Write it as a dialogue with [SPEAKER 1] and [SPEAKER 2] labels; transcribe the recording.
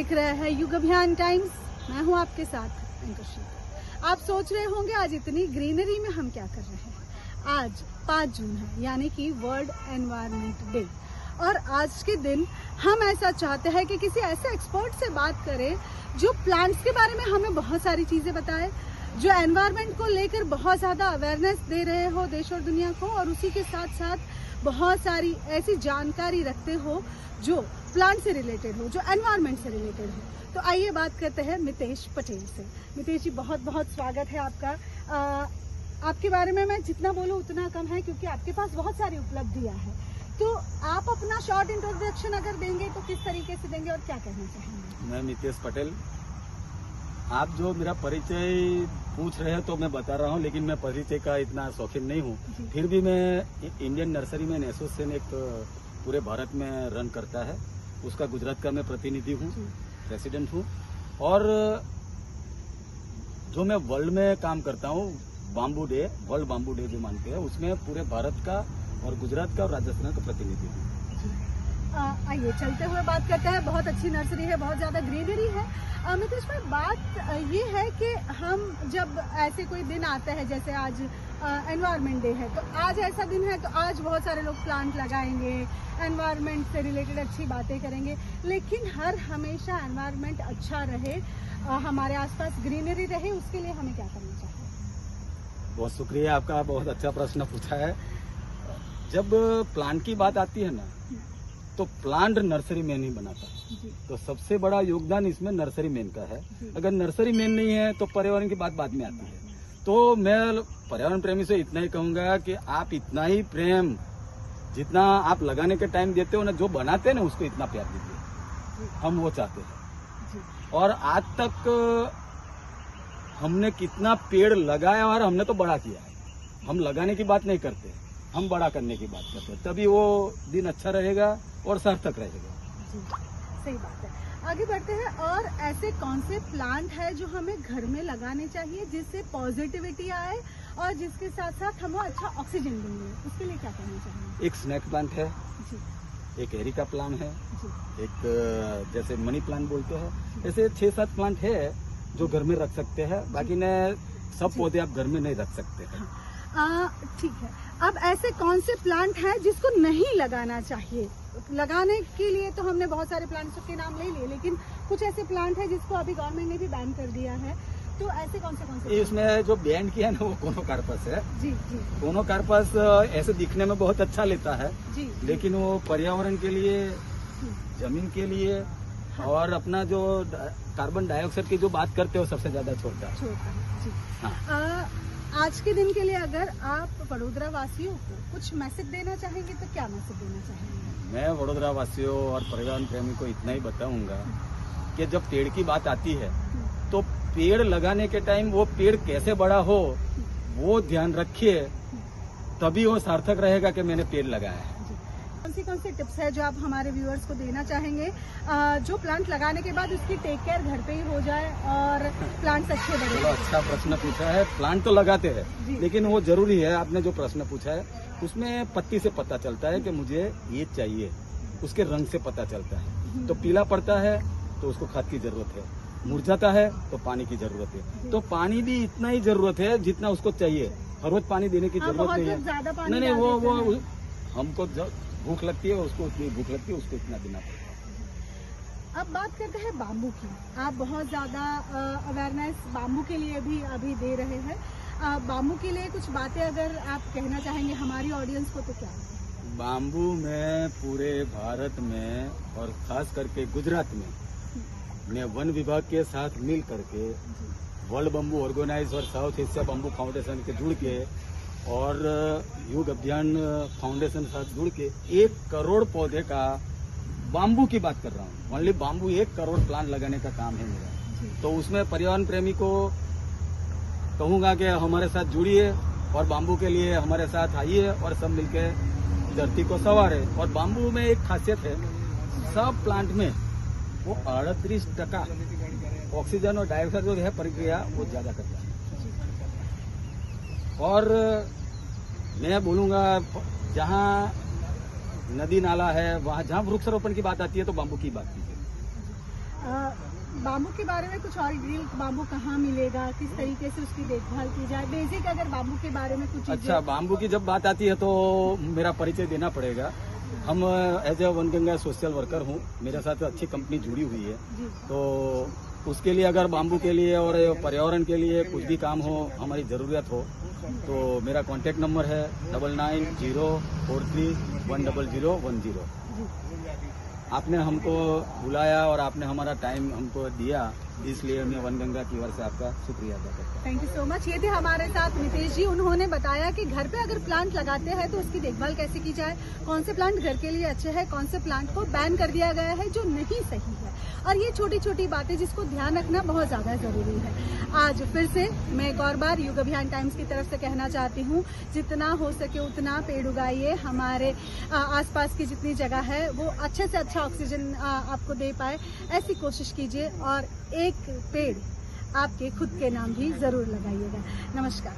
[SPEAKER 1] देख रहे हैं युग अभियान टाइम्स। मैं हूं आपके साथ एंकर शीतल। आप सोच रहे होंगे आज इतनी ग्रीनरी में हम क्या कर रहे हैं। आज 5 जून है, यानी कि वर्ल्ड एनवायरनमेंट डे। और आज के दिन हम ऐसा चाहते हैं कि किसी ऐसे एक्सपर्ट से बात करें जो प्लांट्स के बारे में हमें बहुत सारी चीजें बताए, जो एनवायरनमेंट को लेकर बहुत ज्यादा अवेयरनेस दे रहे हो देश और दुनिया को, और उसी के साथ साथ बहुत सारी ऐसी जानकारी रखते हो जो प्लांट से रिलेटेड हो, जो एनवायरनमेंट से रिलेटेड हो। तो आइए बात करते हैं मितेश पटेल से। मितेश जी, बहुत बहुत स्वागत है आपका। आपके बारे में मैं जितना बोलूँ उतना कम है, क्योंकि आपके पास बहुत सारी उपलब्धियां हैं। तो आप अपना शॉर्ट इंट्रोडक्शन अगर देंगे तो किस तरीके से देंगे और क्या कहना चाहेंगे?
[SPEAKER 2] मैं मितेश पटेल। आप जो मेरा परिचय पूछ रहे हैं तो मैं बता रहा हूँ, लेकिन मैं परिचय का इतना शौकीन नहीं हूँ। फिर भी मैं इंडियन नर्सरी मैन एसोसिएशन एक पूरे भारत में रन करता है, उसका गुजरात का मैं प्रतिनिधि हूँ, प्रेसिडेंट हूँ। और जो मैं वर्ल्ड में काम करता हूँ, bamboo day, world bamboo day जो मानते हैं, उसमें पूरे भारत का और गुजरात का और राजस्थान का प्रतिनिधि हूँ।
[SPEAKER 1] आइए चलते हुए बात करते हैं। बहुत अच्छी नर्सरी है, बहुत ज्यादा ग्रीनरी है। मितेश भाई, बात ये है कि हम जब ऐसे कोई दिन आता है, जैसे आज एनवायरनमेंट डे है, तो आज ऐसा दिन है तो आज बहुत सारे लोग प्लांट लगाएंगे, एनवायरनमेंट से रिलेटेड अच्छी बातें करेंगे। लेकिन हर हमेशा एनवायरनमेंट अच्छा रहे, हमारे आसपास ग्रीनरी रहे, उसके लिए हमें क्या करना चाहिए?
[SPEAKER 2] बहुत शुक्रिया, आपका बहुत अच्छा प्रश्न पूछा है। जब प्लांट की बात आती है ना, तो प्लांट नर्सरी मैन ही बनाता है। तो सबसे बड़ा योगदान इसमें नर्सरी मैन का है। अगर नर्सरी मैन नहीं है तो पर्यावरण की बात बाद में आती है। तो मैं पर्यावरण प्रेमी से इतना ही कहूंगा कि आप इतना ही प्रेम जितना आप लगाने के टाइम देते हो ना, जो बनाते हैं ना, उसको इतना प्यार दीजिए। हम वो चाहते हैं। और आज तक हमने कितना पेड़ लगाया और हमने तो बड़ा किया है। हम लगाने की बात नहीं करते, हम बड़ा करने की बात करते हैं। तभी वो दिन अच्छा रहेगा और सार्थक रहेगा।
[SPEAKER 1] सही बात है। आगे बढ़ते हैं। और ऐसे कौन से प्लांट है जो हमें घर में लगाने चाहिए जिससे पॉजिटिविटी आए और जिसके साथ साथ हमें अच्छा ऑक्सीजन मिले? उसके लिए क्या करना चाहिए?
[SPEAKER 2] एक स्नेक प्लांट है
[SPEAKER 1] जी,
[SPEAKER 2] एक एरिका प्लांट है
[SPEAKER 1] जी,
[SPEAKER 2] एक जैसे मनी प्लांट बोलते हैं, ऐसे 6-7 प्लांट है जो घर में रख सकते हैं। बाकी ने सब पौधे आप घर में नहीं रख सकते हैं।
[SPEAKER 1] ठीक है। अब ऐसे कौन से प्लांट हैं जिसको नहीं लगाना चाहिए? लगाने के लिए तो हमने बहुत सारे प्लांट्स के नाम ले लिए, लेकिन कुछ ऐसे प्लांट हैं जिसको अभी गवर्नमेंट ने भी बैन कर दिया है। तो ऐसे कौन से?
[SPEAKER 2] इसमें जो बैन किया ना, वो कोनोकार्पस है।
[SPEAKER 1] जी जी।
[SPEAKER 2] कोनोकार्पस ऐसे दिखने में बहुत अच्छा लेता है
[SPEAKER 1] जी,
[SPEAKER 2] लेकिन वो पर्यावरण के लिए, जमीन के लिए और अपना जो कार्बन डाइऑक्साइड की जो बात करते हो, सबसे ज्यादा छोड़ता है।
[SPEAKER 1] जी।
[SPEAKER 2] हाँ।
[SPEAKER 1] आज के दिन के लिए अगर आप वडोदरा वासियों को कुछ मैसेज देना चाहेंगे तो क्या मैसेज देना चाहेंगे? मैं
[SPEAKER 2] वडोदरा वासियों और पर्यावरण प्रेमी को इतना ही बताऊंगा कि जब पेड़ की बात आती है तो पेड़ लगाने के टाइम वो पेड़ कैसे बड़ा हो वो ध्यान रखिए, तभी वो सार्थक रहेगा कि मैंने पेड़ लगाया है।
[SPEAKER 1] कौन सी टिप्स है जो आप हमारे व्यूअर्स को देना चाहेंगे, जो प्लांट लगाने के बाद उसकी टेक केयर घर पे ही हो जाए और प्लांट्स अच्छे बढ़े?
[SPEAKER 2] अच्छा प्रश्न पूछा है। प्लांट तो लगाते हैं, लेकिन वो जरूरी है। आपने जो प्रश्न पूछा है उसमें पत्ती से पता चलता है कि मुझे ये चाहिए, उसके रंग से पता चलता है। तो पीला पड़ता है तो उसको खाद की जरूरत है, मुरझाता है तो पानी की जरूरत है। तो पानी भी इतना ही जरूरत है जितना उसको चाहिए। हर रोज पानी देने की जरूरत नहीं है। नहीं, वो हमको भूख लगती है, उसको उतनी भूख लगती है, उसको इतना देना पड़ता है।
[SPEAKER 1] अब बात करते हैं बाम्बू की। आप बहुत ज्यादा अवेयरनेस बाम्बू के लिए भी अभी दे रहे हैं। बाम्बू के लिए कुछ बातें अगर आप कहना चाहेंगे हमारी ऑडियंस को तो क्या?
[SPEAKER 2] बाम्बू में पूरे भारत में और खास करके गुजरात में मैं वन विभाग के साथ मिल करके वर्ल्ड बम्बू ऑर्गेनाइज और साउथ एशिया बम्बू फाउंडेशन के जुड़ के और युग अभियान फाउंडेशन के साथ जुड़ के 1 करोड़ पौधे का बाम्बू की बात कर रहा हूँ। ओनली बाम्बू 1 करोड़ प्लांट लगाने का काम है मेरा। तो उसमें पर्यावरण प्रेमी को कहूंगा कि हमारे साथ जुड़िए और बाम्बू के लिए हमारे साथ आइए और सब मिलके धरती को संवारे। और बाम्बू में एक खासियत है, सब प्लांट में वो 38% ऑक्सीजन और डाइऑक्साइड जो है प्रक्रिया वो ज्यादा करता है। और मैं बोलूंगा जहाँ नदी नाला है, वहाँ जहाँ वृक्षारोपण की बात आती है तो बाम्बू की बात कीजिए।
[SPEAKER 1] बाम्बू के बारे में कुछ और डिटेल, बाम्बू कहाँ मिलेगा, किस तरीके से उसकी देखभाल की जाए, बेसिक अगर बाम्बू के बारे में कुछ चीजें।
[SPEAKER 2] अच्छा, बाम्बू की जब बात आती है तो मेरा परिचय देना पड़ेगा। हम एज ए वनगंगा सोशल वर्कर हूँ, मेरे साथ अच्छी कंपनी जुड़ी हुई है,
[SPEAKER 1] जी।
[SPEAKER 2] तो उसके लिए अगर बाम्बू के लिए और पर्यावरण के लिए कुछ भी काम हो, हमारी ज़रूरत हो, तो मेरा कॉन्टैक्ट नंबर है 9904310010। आपने हमको बुलाया और आपने हमारा टाइम हमको दिया, इसलिए मैं वनगंगा की ओर से आपका शुक्रिया अदा करता हूँ।
[SPEAKER 1] Thank you so much. ये थे हमारे साथ नितेश जी। उन्होंने बताया कि घर पे अगर प्लांट लगाते हैं तो उसकी देखभाल कैसे की जाए, कौन से प्लांट घर के लिए अच्छे हैं, कौन से प्लांट को बैन कर दिया गया है जो नहीं सही है, और ये छोटी छोटी बातें जिसको ध्यान रखना बहुत ज्यादा जरूरी है। आज फिर से मैं एक और बार युग अभियान टाइम्स की तरफ से कहना चाहती हूँ, जितना हो सके उतना पेड़ उगाइए। हमारे आसपास की जितनी जगह है वो अच्छे से अच्छा ऑक्सीजन आपको दे पाए, ऐसी कोशिश कीजिए, और एक पेड़ आपके खुद के नाम भी जरूर लगाइएगा। नमस्कार।